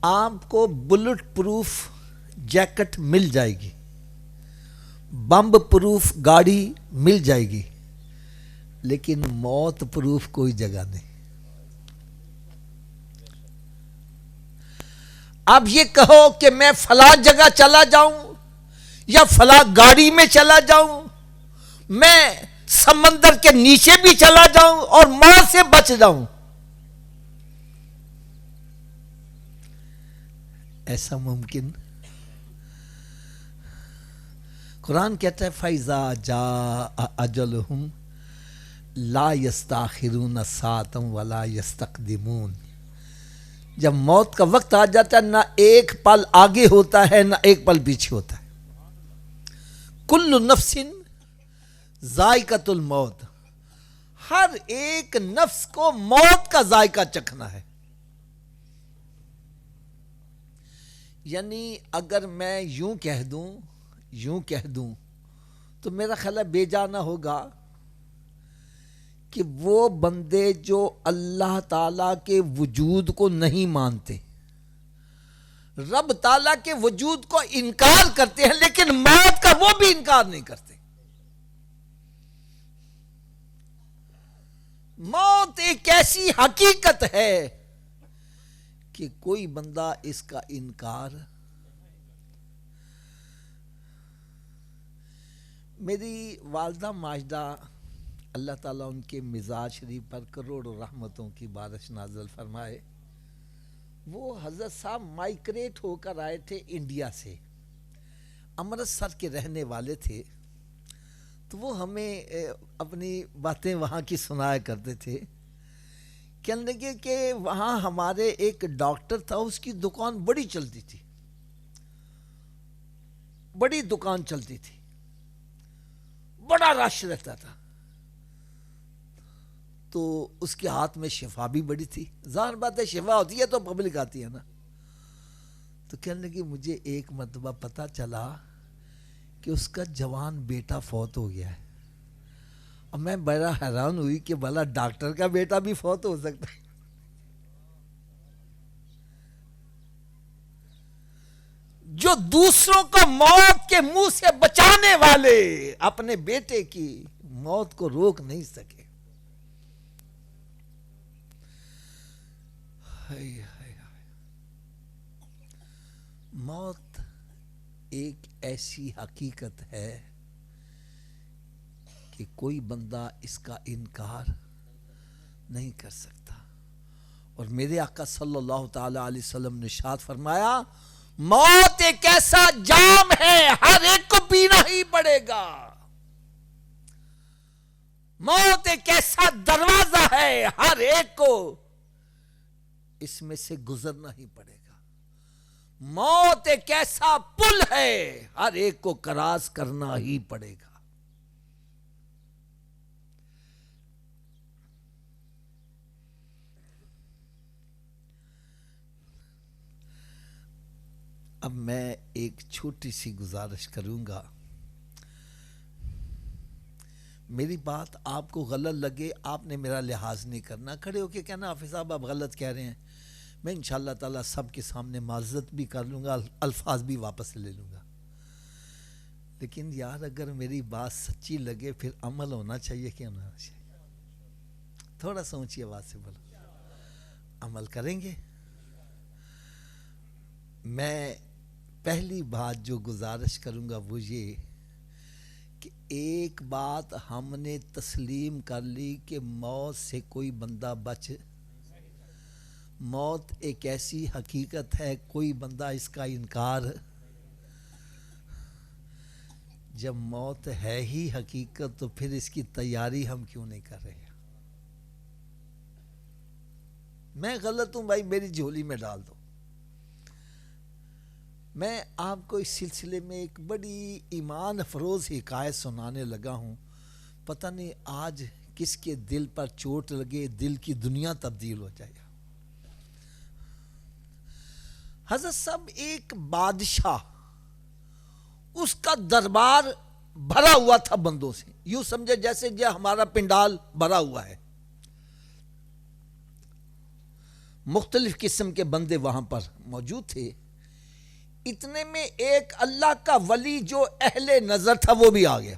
آپ کو Bullet proof jacket مل جائے گی، بمب پروف گاڑی مل جائے گی، لیکن موت پروف کوئی جگہ نہیں۔ اب یہ کہو کہ میں فلاں جگہ چلا جاؤں یا فلاں گاڑی میں چلا جاؤں، میں سمندر کے نیچے بھی چلا جاؤں اور موت سے بچ جاؤں، ایسا ممکن؟ قرآن کہتا ہے فَإِذَا جَاءَ أَجَلُهُمْ لَا يَسْتَأْخِرُونَ سَاعَةً وَلَا يَسْتَقْدِمُونَ۔ جب موت کا وقت آ جاتا ہے، نہ ایک پل آگے ہوتا ہے نہ ایک پل پیچھے ہوتا ہے۔ کل نفس ذائقۃ الموت، ہر ایک نفس کو موت کا ذائقہ چکھنا ہے۔ یعنی اگر میں یوں کہہ دوں تو میرا خیال ہے بے جا نہ ہوگا کہ وہ بندے جو اللہ تعالیٰ کے وجود کو نہیں مانتے، رب تعالیٰ کے وجود کو انکار کرتے ہیں، لیکن موت کا وہ بھی انکار نہیں کرتے۔ موت ایک ایسی حقیقت ہے کہ کوئی بندہ اس کا انکار۔ میری والدہ ماجدہ اللہ تعالیٰ ان کے مزاج شریف پر کروڑوں رحمتوں کی بارش نازل فرمائے، وہ حضرت صاحب مائیگریٹ ہو کر آئے تھے انڈیا سے، امرتسر کے رہنے والے تھے، تو وہ ہمیں اپنی باتیں وہاں کی سنایا کرتے تھے۔ کہنے لگے کہ وہاں ہمارے ایک ڈاکٹر تھا، اس کی دکان بڑی چلتی تھی، بڑی دکان چلتی تھی، بڑا رش رہتا تھا، تو اس کے ہاتھ میں شفا بھی بڑی تھی، ظاہر بات ہے شفا ہوتی ہے تو پبلک آتی ہے نا۔ تو کہنے لگے مجھے ایک مرتبہ پتہ چلا کہ اس کا جوان بیٹا فوت ہو گیا ہے، اور میں بڑا حیران ہوئی کہ بھلا ڈاکٹر کا بیٹا بھی فوت ہو سکتا ہے۔ جو دوسروں کو موت کے منہ سے بچانے والے اپنے بیٹے کی موت کو روک نہیں سکے۔ موت ایک ایسی حقیقت ہے کہ کوئی بندہ اس کا انکار نہیں کر سکتا۔ اور میرے آقا صلی اللہ تعالی علیہ وسلم نے ارشاد فرمایا، موت ایک ایسا جام ہے ہر ایک کو پینا ہی پڑے گا۔ موت ایک ایسا دروازہ ہے ہر ایک کو اس میں سے گزرنا ہی پڑے گا۔ موت ایک ایسا پل ہے ہر ایک کو کراس کرنا ہی پڑے گا۔ اب میں ایک چھوٹی سی گزارش کروں گا، میری بات آپ کو غلط لگے آپ نے میرا لحاظ نہیں کرنا، کھڑے ہو کے کہنا حافظ صاحب آپ غلط کہہ رہے ہیں، میں انشاءاللہ تعالیٰ سب کے سامنے معذرت بھی کر لوں گا، الفاظ بھی واپس لے لوں گا، لیکن یار اگر میری بات سچی لگے پھر عمل ہونا چاہیے کہ ہونا چاہیے؟ تھوڑا سا اونچی آواز سے بولو، عمل کریں گے؟ میں پہلی بات جو گزارش کروں گا وہ یہ کہ ایک بات ہم نے تسلیم کر لی کہ موت سے کوئی بندہ موت ایک ایسی حقیقت ہے کوئی بندہ اس کا انکار۔ جب موت ہے ہی حقیقت تو پھر اس کی تیاری ہم کیوں نہیں کر رہے؟ میں غلط ہوں بھائی میری جھولی میں ڈال دو۔ میں آپ کو اس سلسلے میں ایک بڑی ایمان افروز حکایت سنانے لگا ہوں، پتہ نہیں آج کس کے دل پر چوٹ لگے، دل کی دنیا تبدیل ہو جائے گا۔ حضرت صاحب ایک بادشاہ، اس کا دربار بھرا ہوا تھا بندوں سے، یوں سمجھے جیسے ہمارا پنڈال بھرا ہوا ہے، مختلف قسم کے بندے وہاں پر موجود تھے. اتنے میں ایک اللہ کا ولی جو اہل نظر تھا وہ بھی آ گیا.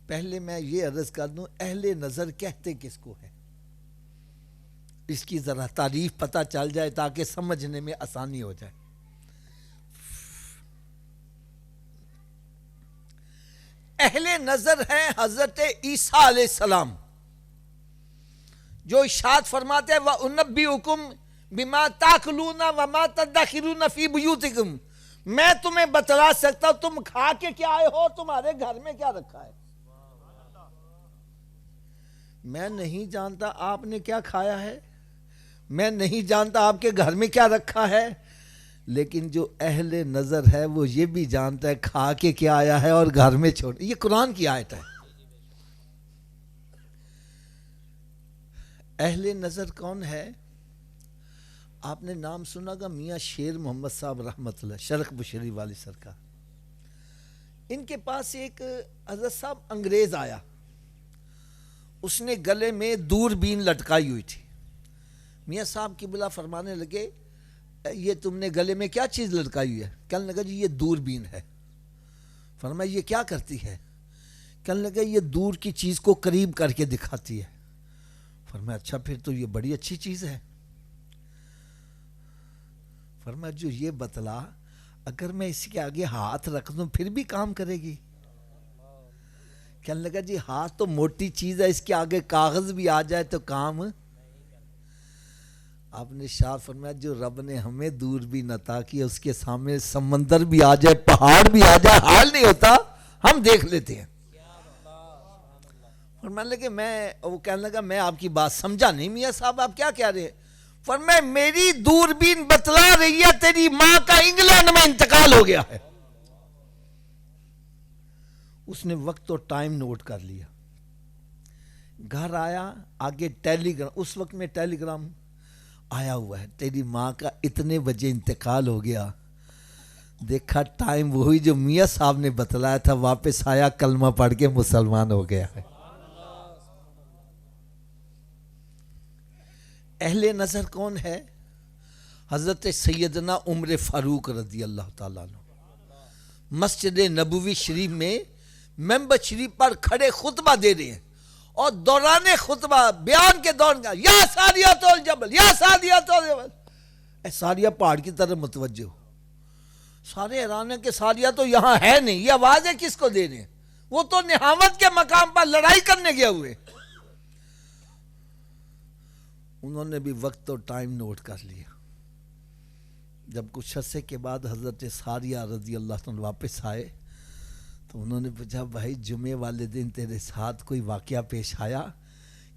پہلے میں یہ عرض کر دوں اہل نظر کہتے کس کو ہے, اس کی ذرا تعریف پتہ چل جائے تاکہ سمجھنے میں آسانی ہو جائے. اہل نظر ہیں حضرت عیسیٰ علیہ السلام, جو ارشاد فرماتے ہیں وَأُنَبِّئُكُمْ بِمَا تَأْكُلُونَ وَمَا تَدَّخِرُونَ فِي بُيُوتِكُمْ, میں تمہیں بتلا سکتا ہوں تم کھا کے کیا آئے ہو, تمہارے گھر میں کیا رکھا ہے. میں نہیں جانتا آپ نے کیا کھایا ہے, میں نہیں جانتا آپ کے گھر میں کیا رکھا ہے, لیکن جو اہل نظر ہے وہ یہ بھی جانتا ہے کھا کے کیا آیا ہے اور گھر میں چھوڑ. یہ قرآن کی آیت ہے. اہل نظر کون ہے؟ آپ نے نام سنا گا میاں شیر محمد صاحب رحمت اللہ, شرق بشری والی سرکار. ان کے پاس ایک حضرت صاحب انگریز آیا, اس نے گلے میں دوربین لٹکائی ہوئی تھی. میاں صاحب قبلہ فرمانے لگے یہ تم نے گلے میں کیا چیز لٹکائی ہوئی ہے؟ کہنے لگا جی یہ دوربین ہے. فرمایا یہ کیا کرتی ہے؟ کہنے لگا یہ دور کی چیز کو قریب کر کے دکھاتی ہے. فرمایا اچھا پھر تو یہ بڑی اچھی چیز ہے. فرمایا جو یہ بتلا اگر میں اس کے آگے ہاتھ رکھ دوں پھر بھی کام کرے گی؟ کہنے لگا جی ہاتھ تو موٹی چیز ہے, اس کے آگے کاغذ بھی آ جائے تو کام. آپ نے ارشاد فرمایا جو رب نے ہمیں دور بھی عطا کیا اس کے سامنے سمندر بھی آ جائے پہاڑ بھی آ جائے حال نہیں ہوتا, ہم دیکھ لیتے ہیں. فرمانے لگے وہ کہنے لگا میں آپ کی بات سمجھا نہیں میاں صاحب, آپ کیا کہہ رہے ہیں؟ فرمایا میری دوربین بتلا رہی ہے تیری ماں کا انگلینڈ میں انتقال ہو گیا ہے. اس نے وقت اور ٹائم نوٹ کر لیا, گھر آیا, آگے ٹیلی گرام, اس وقت میں ٹیلی گرام آیا ہوا ہے تیری ماں کا اتنے بجے انتقال ہو گیا. دیکھا ٹائم وہی جو میاں صاحب نے بتلایا تھا, واپس آیا کلمہ پڑھ کے مسلمان ہو گیا ہے. اہل نظر کون ہے؟ حضرت سیدنا عمر فاروق رضی اللہ تعالیٰ عنہ مسجد نبوی شریف میں ممبر شریف پر کھڑے خطبہ دے رہے ہیں, اور دوران خطبہ بیان کے دوران کا یا ساریات الجبل یا ساریات الجبل, اے ساریہ پہاڑ کی طرف متوجہ ہو. سارے حیران ہیں کہ ساریہ تو یہاں ہے نہیں, یہ آوازیں کس کو دے رہے ہیں؟ وہ تو نہاوت کے مقام پر لڑائی کرنے گیا ہوئے. انہوں نے بھی وقت اور ٹائم نوٹ کر لیا. جب کچھ عرصے کے بعد حضرت ساریہ رضی اللہ عنہ واپس آئے تو انہوں نے پوچھا بھائی جمعے والے دن تیرے ساتھ کوئی واقعہ پیش آیا؟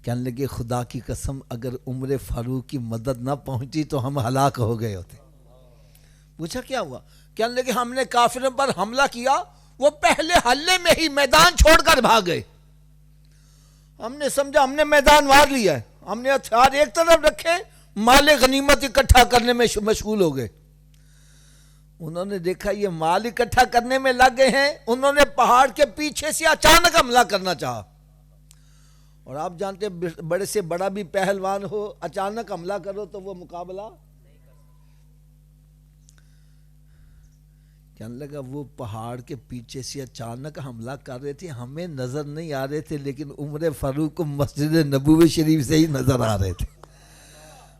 کہنے لگے خدا کی قسم اگر عمر فاروق کی مدد نہ پہنچی تو ہم ہلاک ہو گئے ہوتے. پوچھا کیا ہوا؟ کہنے لگے ہم نے کافروں پر حملہ کیا, وہ پہلے حلے میں ہی میدان چھوڑ کر بھاگ گئے. ہم نے سمجھا ہم نے میدان مار لیا ہے, ہم نے ہتھیار ایک طرف رکھے, مال غنیمت اکٹھا کرنے میں مشغول ہو گئے. انہوں نے دیکھا یہ مال اکٹھا کرنے میں لگ گئے ہیں, انہوں نے پہاڑ کے پیچھے سے اچانک حملہ کرنا چاہا. اور آپ جانتے ہیں بڑے سے بڑا بھی پہلوان ہو, اچانک حملہ کرو تو وہ مقابلہ. کہنے لگا وہ پہاڑ کے پیچھے سے اچانک حملہ کر رہے تھے, ہمیں نظر نہیں آ رہے تھے, لیکن عمر فاروق کو مسجد نبوی شریف سے ہی نظر آ رہے تھے.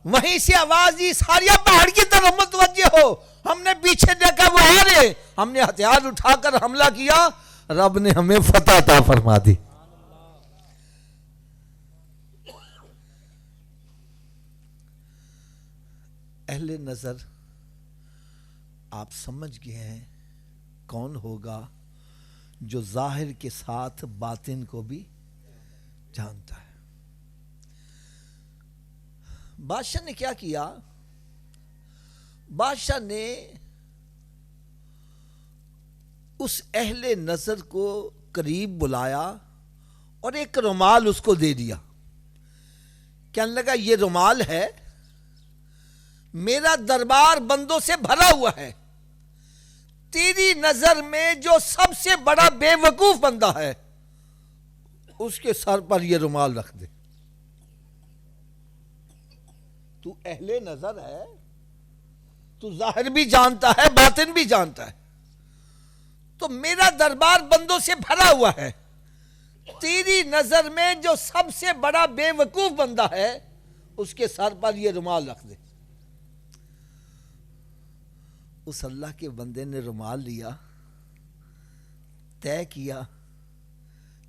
وہیں سے آواز دی ساریہ پہاڑ کی طرف متوجہ ہو. ہم نے پیچھے دیکھا وہ آ رہے, ہم نے ہتھیار اٹھا کر حملہ کیا, رب نے ہمیں فتح عطا فرما دی. اہل نظر آپ سمجھ گئے ہیں کون ہوگا؟ جو ظاہر کے ساتھ باطن کو بھی جانتا ہے. بادشاہ نے کیا کیا؟ بادشاہ نے اس اہل نظر کو قریب بلایا اور ایک رومال اس کو دے دیا. کہنے لگا یہ رومال ہے, میرا دربار بندوں سے بھرا ہوا ہے, تیری نظر میں جو سب سے بڑا بے وقوف بندہ ہے اس کے سر پر یہ رومال رکھ دے. تو اہل نظر ہے، تو ظاہر بھی جانتا ہے باطن بھی جانتا ہے، تو میرا دربار بندوں سے بھرا ہوا ہے، تیری نظر میں جو سب سے بڑا بے وقوف بندہ ہے اس کے سر پر یہ رومال رکھ دے۔ اس اللہ کے بندے نے رومال لیا، طے کیا،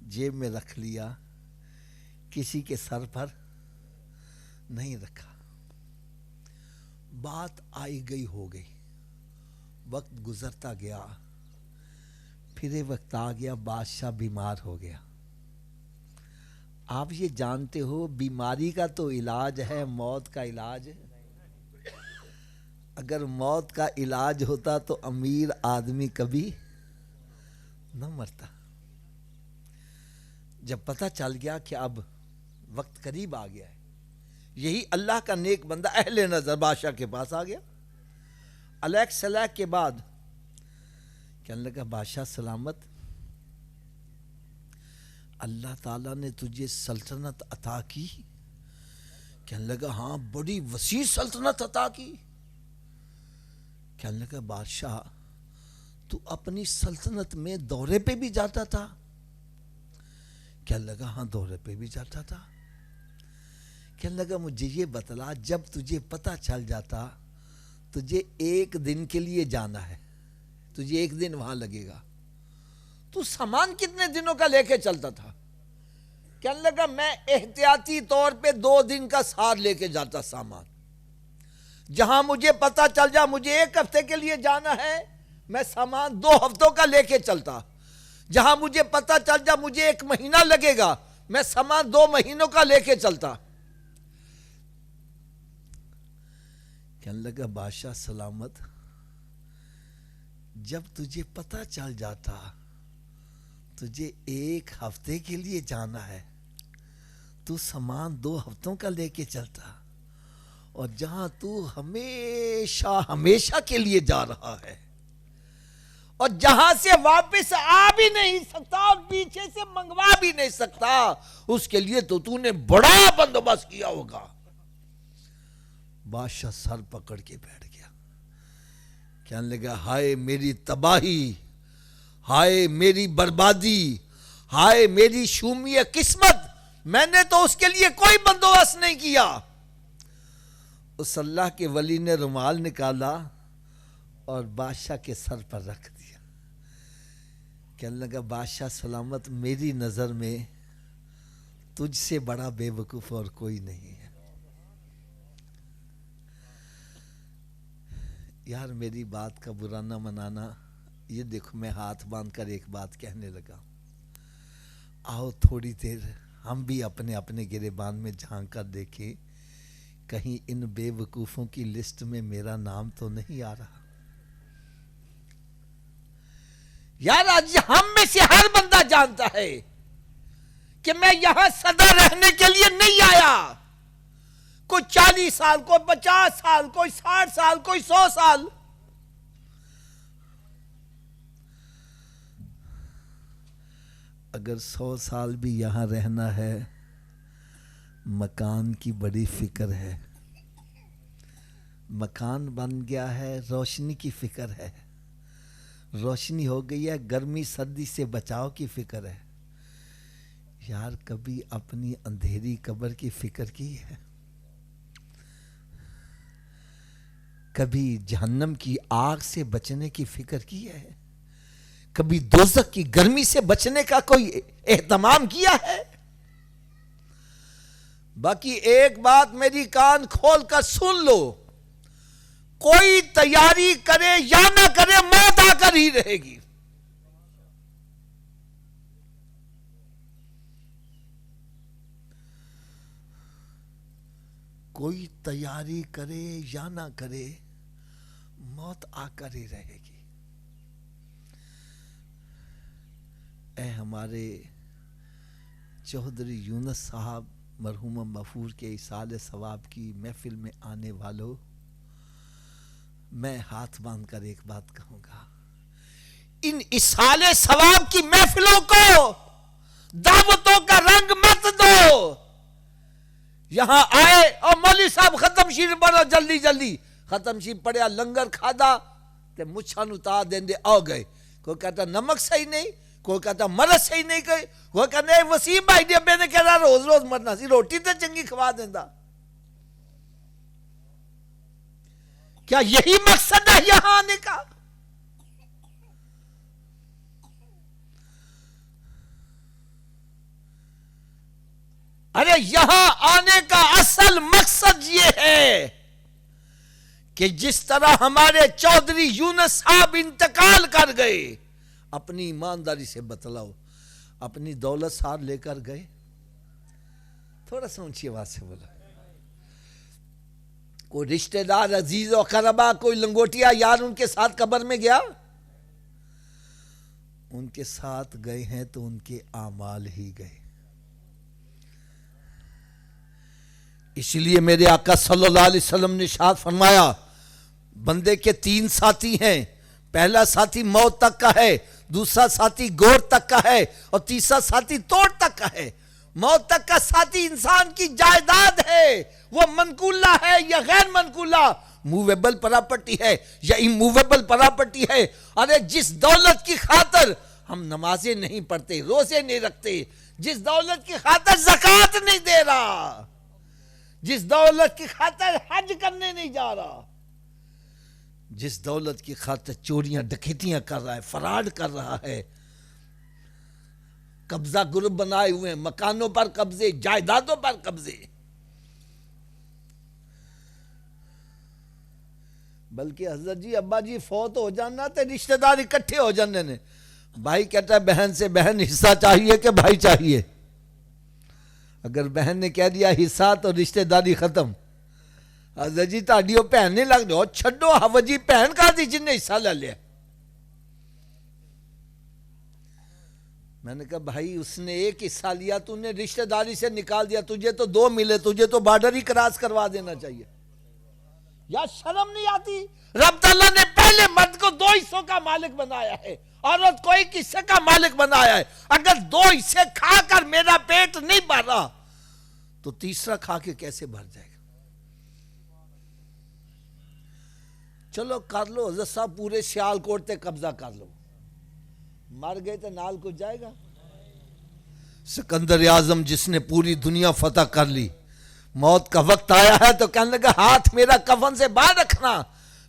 جیب میں رکھ لیا، کسی کے سر پر نہیں رکھا۔ بات آئی گئی ہو گئی، وقت گزرتا گیا، پھر یہ وقت آ گیا بادشاہ بیمار ہو گیا۔ آپ یہ جانتے ہو بیماری کا تو علاج ہے، موت کا علاج ہے۔ اگر موت کا علاج ہوتا تو امیر آدمی کبھی نہ مرتا۔ جب پتہ چل گیا کہ اب وقت قریب آ گیا ہے، یہی اللہ کا نیک بندہ اہل نظر بادشاہ کے پاس آ گیا۔ الیک سلیک کے بعد کہنے لگا بادشاہ سلامت، اللہ تعالیٰ نے تجھے سلطنت عطا کی؟ کہنے لگا ہاں بڑی وسیع سلطنت عطا کی۔ کہنے لگا بادشاہ تو اپنی سلطنت میں دورے پہ بھی جاتا تھا؟ کہنے لگا ہاں دورے پہ بھی جاتا تھا۔ کہنے لگا مجھے یہ بتلا، جب تجھے پتہ چل جاتا تجھے ایک دن کے لیے جانا ہے، تجھے ایک دن وہاں لگے گا، تو سامان کتنے دنوں کا لے کے چلتا تھا؟ کہنے لگا میں احتیاطی طور پہ 2 دن کا ساتھ لے کے جاتا سامان۔ جہاں مجھے پتہ چل جا مجھے 1 ہفتے کے لیے جانا ہے، میں سامان 2 ہفتوں کا لے کے چلتا۔ جہاں مجھے پتہ چل جا مجھے 1 مہینہ لگے گا، میں سامان 2 مہینوں کا لے کے چلتا۔ کہنے لگا بادشاہ سلامت، جب تجھے پتہ چل جاتا تجھے 1 ہفتے کے لیے جانا ہے تو سامان 2 ہفتوں کا لے کے چلتا، اور جہاں تو ہمیشہ کے لیے جا رہا ہے اور جہاں سے واپس آ بھی نہیں سکتا اور پیچھے سے منگوا بھی نہیں سکتا، اس کے لیے تو نے بڑا بندوبست کیا ہوگا۔ بادشاہ سر پکڑ کے بیٹھ گیا، کہنے لگا ہائے میری تباہی، ہائے میری بربادی، ہائے میری شومی قسمت، میں نے تو اس کے لیے کوئی بندوبست نہیں کیا۔ اس اللہ کے ولی نے رومال نکالا اور بادشاہ کے سر پر رکھ دیا۔ کہنے لگا بادشاہ سلامت، میری نظر میں تجھ سے بڑا بے وقوف اور کوئی نہیں ہے۔ یار میری بات کا برا نہ منانا، یہ دیکھو میں ہاتھ باندھ کر ایک بات کہنے لگا، آؤ تھوڑی دیر ہم بھی اپنے اپنے گریبان میں جھانک کر دیکھیں کہیں ان بے وقوفوں کی لسٹ میں میرا نام تو نہیں آ رہا۔ یار آج ہم میں سے ہر بندہ جانتا ہے کہ میں یہاں سدا رہنے کے لیے نہیں آیا۔ کوئی 40 سال، کوئی 50 سال، کوئی 60 سال، کوئی 100 سال۔ اگر 100 سال بھی یہاں رہنا ہے، مکان کی بڑی فکر ہے، مکان بن گیا ہے، روشنی کی فکر ہے، روشنی ہو گئی ہے، گرمی سردی سے بچاؤ کی فکر ہے۔ یار کبھی اپنی اندھیری قبر کی فکر کی ہے؟ کبھی جہنم کی آگ سے بچنے کی فکر کی ہے؟ کبھی دوزخ کی گرمی سے بچنے کا کوئی اہتمام کیا ہے؟ باقی ایک بات میری کان کھول کر سن لو، کوئی تیاری کرے یا نہ کرے موت آ کر ہی رہے گی۔ کوئی تیاری کرے یا نہ کرے موت آ کر ہی رہے گی۔ اے ہمارے چودھری یونس صاحب مرحوم مغفور کے ایصال ثواب کی محفل میں آنے والوں، میں ہاتھ باندھ کر ایک بات کہوں گا، ان ایصال ثواب کی محفلوں کو دعوتوں کا رنگ مت دو۔ یہاں آئے اور مولوی صاحب ختم ختم شریف پڑھو جلدی جلدی. ختم شریف پڑھیا, لنگر کھادا تے مچھاں نوں تا دیندے آ گئے. کوئی کہتا نمک صحیح نہیں, کوئی کہتا مرض صحیح نہیں, کوئی کہتا وسیم بھائی دی ابے نے کہا روز روز مرنا سی, روٹی تے چنگی کھوا دیندا. کیا یہی مقصد ہے یہاں آنے کا؟ ارے یہاں آنے کا اصل مقصد یہ ہے کہ جس طرح ہمارے چودھری یونس صاحب انتقال کر گئے, اپنی ایمانداری سے بتلاؤ, اپنی دولت ساتھ لے کر گئے؟ تھوڑا سا اونچی آواز سے بولا. کوئی رشتہ دار عزیز و قربا, کوئی لنگوٹیا یار ان کے ساتھ قبر میں گیا؟ ان کے ساتھ گئے ہیں تو ان کے اعمال ہی گئے. اس لیے میرے آقا صلی اللہ علیہ وسلم نے ارشاد فرمایا, بندے کے 3 ساتھی ہیں. پہلا ساتھی موت تک کا ہے, دوسرا ساتھی گور تک کا ہے, اور تیسرا ساتھی توڑ تک کا ہے. موت تک کا ساتھی انسان کی جائیداد ہے, وہ منقولہ ہے یا غیر منقولہ, موویبل پراپرٹی ہے یا اموویبل پراپرٹی ہے. ارے جس دولت کی خاطر ہم نمازیں نہیں پڑھتے, روزے نہیں رکھتے, جس دولت کی خاطر زکوٰۃ نہیں دے رہا, جس دولت کی خاطر حج کرنے نہیں جا رہا, جس دولت کی خاطر چوریاں ڈکیتیاں کر رہا ہے, فراڈ کر رہا ہے, قبضہ گروپ بنائے ہوئے ہیں, مکانوں پر قبضے, جائیدادوں پر قبضے. بلکہ حضرت جی ابا جی فوت ہو جانا تے رشتہ دار اکٹھے ہو جانے نے. بھائی کہتا ہے بہن سے, بہن حصہ چاہیے کہ بھائی چاہیے؟ اگر بہن نے کہہ دیا حصہ تو رشتہ داری ختم. حضرت جی تاڑیو بہن نہیں لگ دو, چھڑو حوجی بہن کہا دی جن نے حصہ لے لیا. میں نے کہا بھائی اس نے ایک حصہ لیا, تو نے رشتہ داری سے نکال دیا, تجھے تو 2 ملے, تجھے تو بارڈر ہی کراس کروا دینا چاہیے. یا شرم نہیں آتی؟ رب تعالیٰ نے پہلے مرد کو 2 حصوں کا مالک بنایا ہے, عورت کو 1 حصے کا مالک بنایا ہے. اگر 2 حصے کھا کر میرا پیٹ نہیں بھرا تو تیسرا کھا کے کیسے بھر جائے گا؟ چلو کر لو حضرت صاحب, پورے سیال کوٹ تے قبضہ کر لو, مر گئے تو نال کچھ جائے گا؟ سکندر اعظم جس نے پوری دنیا فتح کر لی, موت کا وقت آیا ہے تو کہنے لگا ہاتھ میرا کفن سے باہر رکھنا.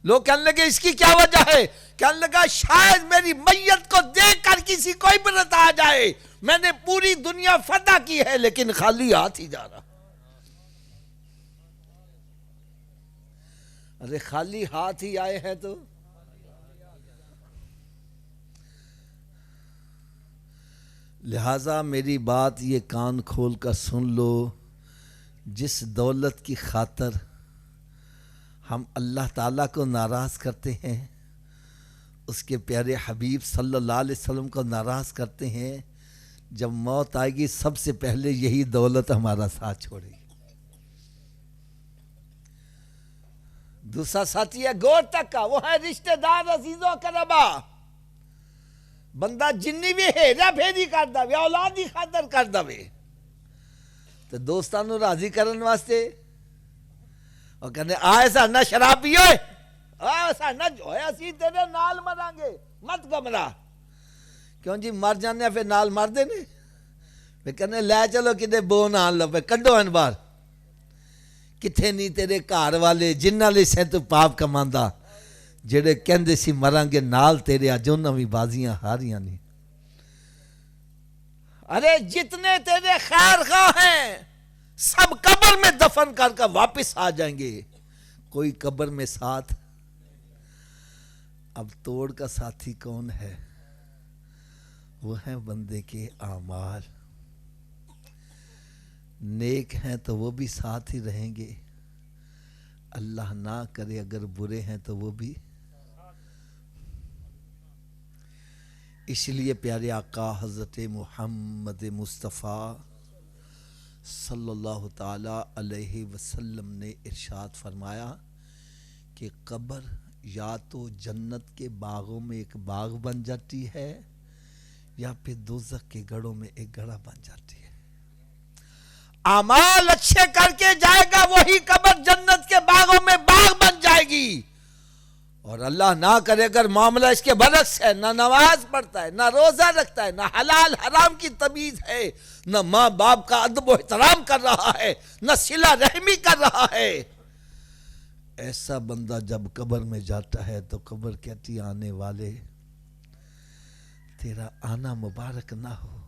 لوگ کہنے لگے اس کی کیا وجہ ہے؟ کہنے لگا شاید میری میت کو دیکھ کر کسی کو عبرت آ جائے, میں نے پوری دنیا فتح کی ہے لیکن خالی ہاتھ ہی جا رہا. ارے خالی ہاتھ ہی آئے ہیں تو لہٰذا میری بات یہ کان کھول کر سن لو, جس دولت کی خاطر ہم اللہ تعالیٰ کو ناراض کرتے ہیں, اس کے پیارے حبیب صلی اللہ علیہ وسلم کو ناراض کرتے ہیں, جب موت آئے گی سب سے پہلے یہی دولت ہمارا ساتھ چھوڑے گی. دوسرا ساتھی ہے گور تک کا, وہ ہے رشتہ دار عزیز و قربا. بندہ جنی بھی ہیرا پھیری کر دے, اولاد دی خاطر کر دے, تو دوستانوں راضی کرن واسطے اور کہنے آئے ساڑھنا شراب پیو, آئے ساڑھنا جو ہے اسی تیرے نال مران گے, مت گمراہ. کیوں جی مر جانے ہیں پھر نال مر دینے, پھر کہنے لے چلو کدے بو نال لو, پھر کڈو ان بار. کتھے نہیں تیرے کار والے جنہ لے سے تو پاپ کماندہ, جڑے کہندے سی مران گے نال تیرے آجونہ بھی بازیاں ہاریاں نہیں. ارے جتنے تیرے خیر خواہ ہیں سب قبر میں دفن کر کر واپس آ جائیں گے, کوئی قبر میں ساتھ. اب توڑ کا ساتھی کون ہے؟ وہ ہیں بندے کے اعمال. نیک ہیں تو وہ بھی ساتھ ہی رہیں گے, اللہ نہ کرے اگر برے ہیں تو وہ بھی. اس لیے پیارے آقا حضرت محمد مصطفیٰ صلی اللہ تعالی علیہ وسلم نے ارشاد فرمایا کہ قبر یا تو جنت کے باغوں میں ایک باغ بن جاتی ہے یا پھر دوزخ کے گڑھوں میں ایک گڑھا بن جاتی ہے. اعمال اچھے کر کے جائے گا وہی قبر جنت کے باغ اور اللہ نہ کرے اگر معاملہ اس کے برعکس ہے، نہ نماز پڑھتا ہے، نہ روزہ رکھتا ہے، نہ حلال حرام کی تمیز ہے، نہ ماں باپ کا ادب و احترام کر رہا ہے، نہ صلہ رحمی کر رہا ہے، ایسا بندہ جب قبر میں جاتا ہے تو قبر کہتی آنے والے تیرا آنا مبارک نہ ہو،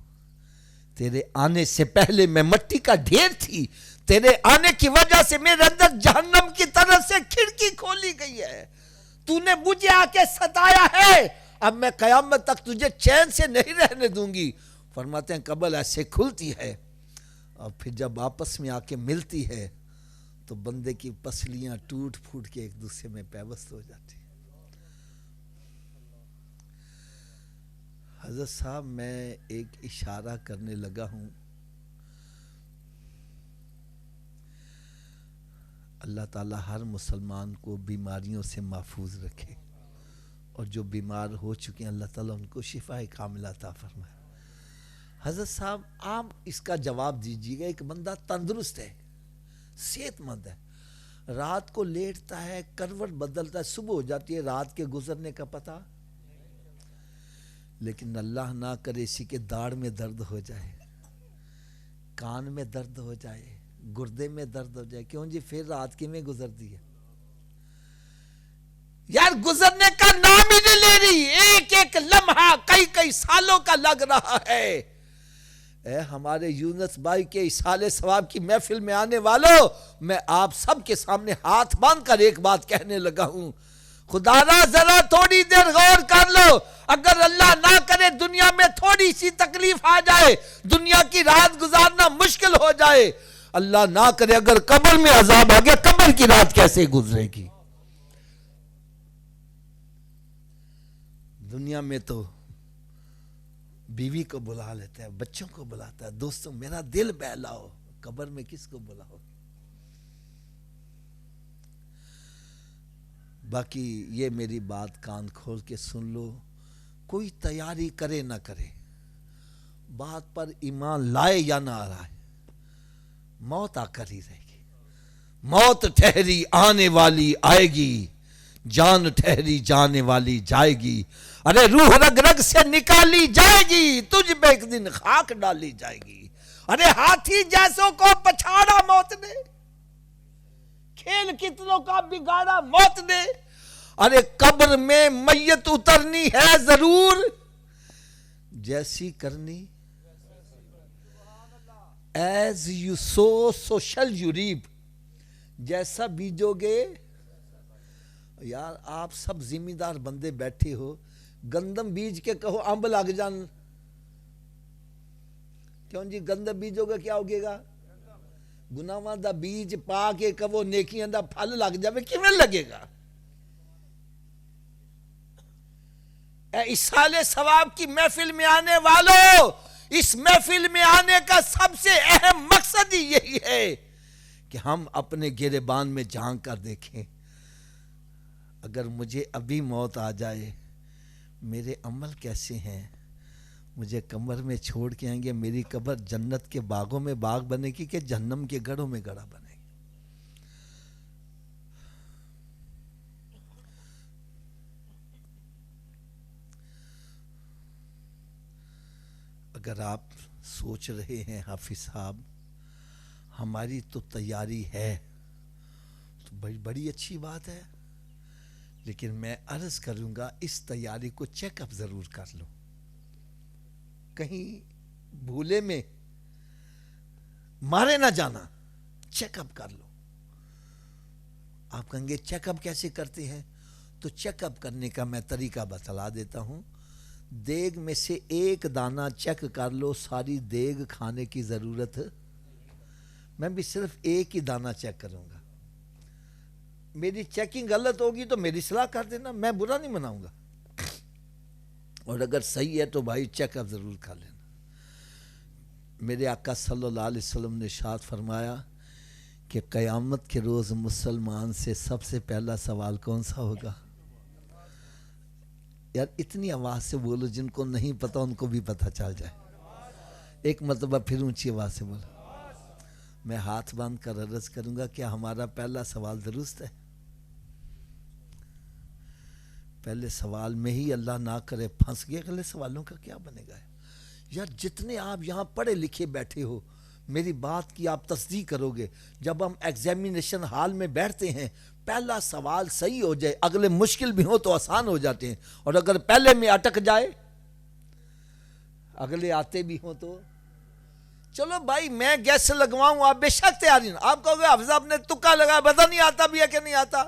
تیرے آنے سے پہلے میں مٹی کا ڈھیر تھی، تیرے آنے کی وجہ سے میرے اندر جہنم کی طرف سے کھڑکی کھولی گئی ہے، تو نے مجھے آ کے ستایا ہے، اب میں قیامت تک تجھے چین سے نہیں رہنے دوں گی۔ فرماتے ہیں قبر ایسے کھلتی ہے اور پھر جب آپس میں آ کے ملتی ہے تو بندے کی پسلیاں ٹوٹ پھوٹ کے ایک دوسرے میں پیوست ہو جاتی ہیں۔ حضرت صاحب میں ایک اشارہ کرنے لگا ہوں، اللہ تعالیٰ ہر مسلمان کو بیماریوں سے محفوظ رکھے، اور جو بیمار ہو چکے ہیں اللہ تعالیٰ ان کو شفا کاملہ عطا فرمائے۔ حضرت صاحب آپ اس کا جواب دیجیے گا، ایک بندہ تندرست ہے، صحت مند ہے، رات کو لیٹتا ہے، کروٹ بدلتا ہے، صبح ہو جاتی ہے، رات کے گزرنے کا پتہ، لیکن اللہ نہ کرے اسی کے داڑھ میں درد ہو جائے، کان میں درد ہو جائے، گردے میں درد ہو جائے، کیوں جی پھر رات کی میں گزرتی ہے؟ یار گزرنے کا نام ہی نہیں لے رہی، ایک ایک لمحہ کئی سالوں کا لگ رہا ہے۔ اے ہمارے یونس بھائی کے اصالِ ثواب کی محفل میں آنے والوں، میں آپ سب کے سامنے ہاتھ باندھ کر ایک بات کہنے لگا ہوں، خدا را ذرا تھوڑی دیر غور کر لو، اگر اللہ نہ کرے دنیا میں تھوڑی سی تکلیف آ جائے، دنیا کی رات گزارنا مشکل ہو جائے، اللہ نہ کرے اگر قبر میں عذاب آ گیا، قبر کی رات کیسے گزرے گی؟ دنیا میں تو بیوی کو بلا لیتا ہے، بچوں کو بلاتا ہے، دوستوں میرا دل بہلاؤ، قبر میں کس کو بلاؤ؟ باقی یہ میری بات کان کھول کے سن لو، کوئی تیاری کرے نہ کرے، بات پر ایمان لائے یا نہ لائے، موت آ کر ہی رہے گی، موت ٹھہری آنے والی آئے گی، جان ٹھہری جانے والی جائے گی، ارے روح رگ رگ سے نکالی جائے گی، تجھ پہ ایک دن خاک ڈالی جائے گی، ارے ہاتھی جیسوں کو پچھاڑا موت نے، کھیل کتنوں کا بگاڑا موت نے، ارے قبر میں میت اترنی ہے ضرور، جیسی کرنی ایز یو سو سو شل یو ریپ، جیسا بیجو گے۔ یار آپ سب ذمہ دار بندے بیٹھے ہو، گندم بیج کے کہو امب لگ جان، کیوں جی گندم بیجو گے کیا ہوگے گا؟ گناہاں دا بیج پا کے کہو نیکیاں دا پھل لگ جاوے، کیویں لگے گا؟ اے اصالِ ثواب کی محفل میں آنے والوں، اس محفل میں آنے کا سب سے اہم مقصد ہی یہی ہے کہ ہم اپنے گریبان میں جھانک کر دیکھیں، اگر مجھے ابھی موت آ جائے میرے عمل کیسے ہیں؟ مجھے قبر میں چھوڑ کے آئیں گے، میری قبر جنت کے باغوں میں باغ بنے گی کہ جہنم کے گڑھوں میں گڑھا بنے گی؟ اگر آپ سوچ رہے ہیں حافظ صاحب ہماری تو تیاری ہے تو بڑی اچھی بات ہے، لیکن میں عرض کروں گا اس تیاری کو چیک اپ ضرور کر لو، کہیں بھولے میں مارے نہ جانا، چیک اپ کر لو۔ آپ کہیں گے چیک اپ کیسے کرتے ہیں؟ تو چیک اپ کرنے کا میں طریقہ بتلا دیتا ہوں، دیگ میں سے ایک دانہ چیک کر لو، ساری دیگ کھانے کی ضرورت، میں بھی صرف ایک ہی دانہ چیک کروں گا، میری چیکنگ غلط ہوگی تو میری اصلاح کر دینا، میں برا نہیں مناؤں گا، اور اگر صحیح ہے تو بھائی چیک اپ ضرور کر لینا۔ میرے آقا صلی اللہ علیہ وسلم نے ارشاد فرمایا کہ قیامت کے روز مسلمان سے سب سے پہلا سوال کون سا ہوگا؟ یار اتنی آواز سے بولو جن کو نہیں پتا ان کو بھی پتا چل جائے، ایک مرتبہ پھر اونچی آواز سے بولو، میں ہاتھ باندھ کر عرض کروں گا کیا ہمارا پہلا سوال درست ہے؟ پہلے سوال میں ہی اللہ نہ کرے پھنس گئے، اگلے سوالوں کا کیا بنے گا؟ یار جتنے آپ یہاں پڑھے لکھے بیٹھے ہو، میری بات کی آپ تصدیق کرو گے، جب ہم ایگزامینیشن ہال میں بیٹھتے ہیں پہلا سوال صحیح ہو جائے، اگلے مشکل بھی ہو تو آسان ہو جاتے ہیں، اور اگر پہلے میں اٹک جائے اگلے آتے بھی ہوں تو چلو بھائی میں گیس لگواؤں، آپ بے شک تیاری، آپ کہو گے حافظ آپ نے تکا لگا، پتہ نہیں آتا بھی ہے کہ نہیں آتا،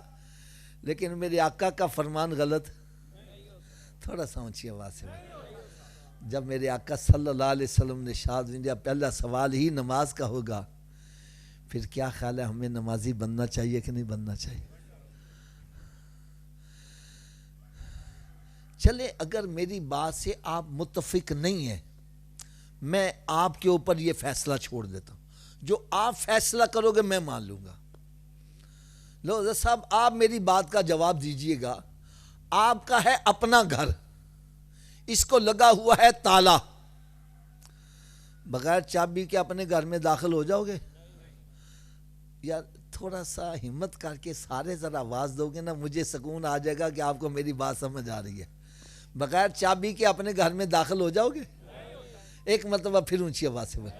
لیکن میرے آقا کا فرمان غلط، تھوڑا سا اونچی آواز سے جب میرے آقا صلی اللہ علیہ وسلم نے ارشاد فرمایا پہلا سوال ہی نماز کا ہوگا، پھر کیا خیال ہے ہمیں نمازی بننا چاہیے کہ نہیں بننا چاہیے؟ چلے اگر میری بات سے آپ متفق نہیں ہیں، میں آپ کے اوپر یہ فیصلہ چھوڑ دیتا ہوں، جو آپ فیصلہ کرو گے میں مان لوں گا۔ لو حضرت صاحب آپ میری بات کا جواب دیجئے گا، آپ کا ہے اپنا گھر، اس کو لگا ہوا ہے تالا، بغیر چابی کے اپنے گھر میں داخل ہو جاؤ گے؟ یار تھوڑا سا ہمت کر کے سارے ذرا آواز دو گے نا، مجھے سکون آ جائے گا کہ آپ کو میری بات سمجھ آ رہی ہے۔ بغیر چابی کے اپنے گھر میں داخل ہو جاؤ گے؟ ایک مرتبہ پھر اونچی آواز سے بول،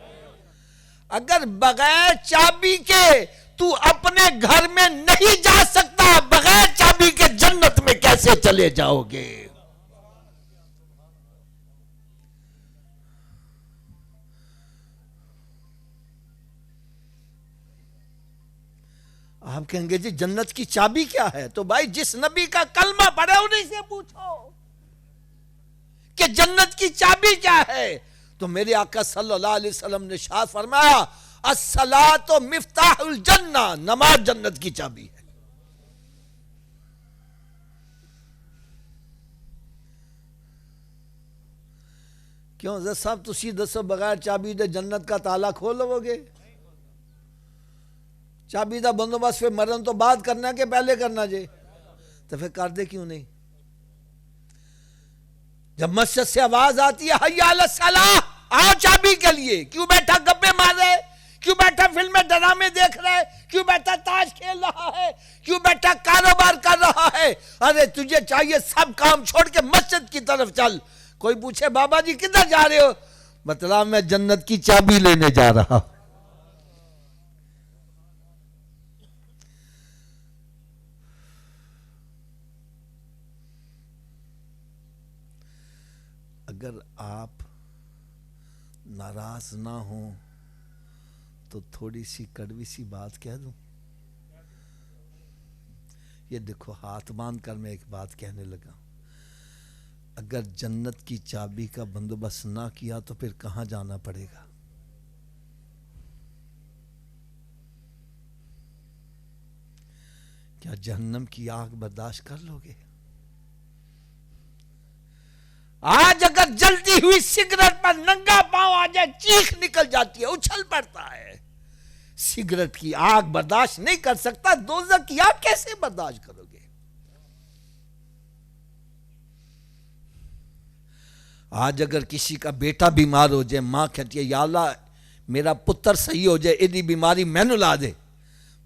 اگر بغیر چابی کے تو اپنے گھر میں نہیں جا سکتا، بغیر چابی کے جنت میں کیسے چلے جاؤ گے؟ آپ کہیں گے جی جنت کی چابی کیا ہے؟ تو بھائی جس نبی کا کلمہ پڑھے انہیں سے پوچھو کہ جنت کی چابی کیا ہے۔ تو میرے آقا صلی اللہ علیہ وسلم نے ارشاد فرمایا الصلاۃ مفتاح الجنہ، نماز جنت کی چابی ہے۔ کیوں حضرت صاحب تسی دسو بغیر چابی دے جنت کا تالا کھولو گے؟ چابی دا بندوبست پھر مرن تو بعد کرنا کہ پہلے کرنا جے؟ تو پھر کر دے کیوں نہیں؟ جب مسجد سے آواز آتی ہے حی علی الصلاۃ، آؤ چابی کے لیے، کیوں بیٹھا گپے مار رہے، کیوں بیٹھا فلمیں ڈرامے دیکھ رہا ہے، کیوں بیٹھا تاش کھیل رہا ہے، کیوں بیٹھا کاروبار کر رہا ہے؟ ارے تجھے چاہیے سب کام چھوڑ کے مسجد کی طرف چل۔ کوئی پوچھے بابا جی کدھر جا رہے ہو؟ مطلب میں جنت کی چابی لینے جا رہا۔ اگر آپ ناراض نہ ہوں تو تھوڑی سی کڑوی سی بات کہہ دوں۔ یہ دیکھو ہاتھ باندھ کر میں ایک بات کہنے لگا، اگر جنت کی چابی کا بندوبست نہ کیا تو پھر کہاں جانا پڑے گا؟ کیا جہنم کی آگ برداشت کر لو گے؟ آج اگر جلتی ہوئی سگریٹ پر ننگا پاؤں آ جائے چیخ نکل جاتی ہے، اچھل پڑتا ہے۔ سگریٹ کی آگ برداشت نہیں کر سکتا، دوزخ کی آگ کیسے برداشت کرو گے؟ آج اگر کسی کا بیٹا بیمار ہو جائے، ماں کہتی ہے یا اللہ میرا پتر صحیح ہو جائے، ادھی بیماری میں نو لا دے۔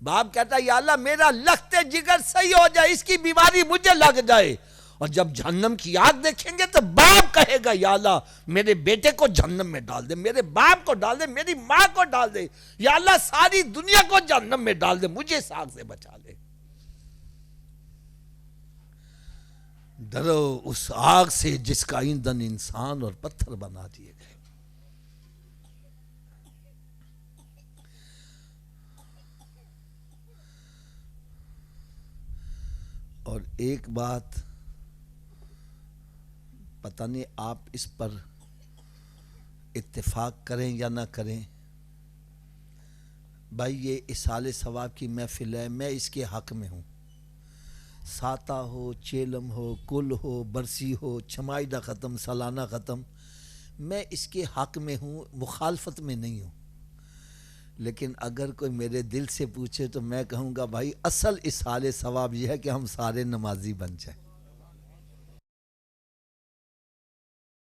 باپ کہتا ہے یا اللہ میرا لخت جگر صحیح ہو جائے، اس کی بیماری مجھے لگ جائے۔ اور جب جہنم کی آگ دیکھیں گے تو باپ کہے گا یا اللہ میرے بیٹے کو جہنم میں ڈال دے، میرے باپ کو ڈال دے، میری ماں کو ڈال دے، یا اللہ ساری دنیا کو جہنم میں ڈال دے، مجھے اس آگ سے بچا لے۔ ڈرو اس آگ سے جس کا ایندھن انسان اور پتھر بنا دیے گئے۔ اور ایک بات پتہ نہیں آپ اس پر اتفاق کریں یا نہ کریں، بھائی یہ اصالِ ثواب کی محفل ہے، میں اس کے حق میں ہوں، ساتہ ہو، چیلم ہو، کل ہو، برسی ہو، چھمائیدہ ختم، سالانہ ختم، میں اس کے حق میں ہوں، مخالفت میں نہیں ہوں۔ لیکن اگر کوئی میرے دل سے پوچھے تو میں کہوں گا بھائی اصل اصالِ ثواب یہ ہے کہ ہم سارے نمازی بن جائیں۔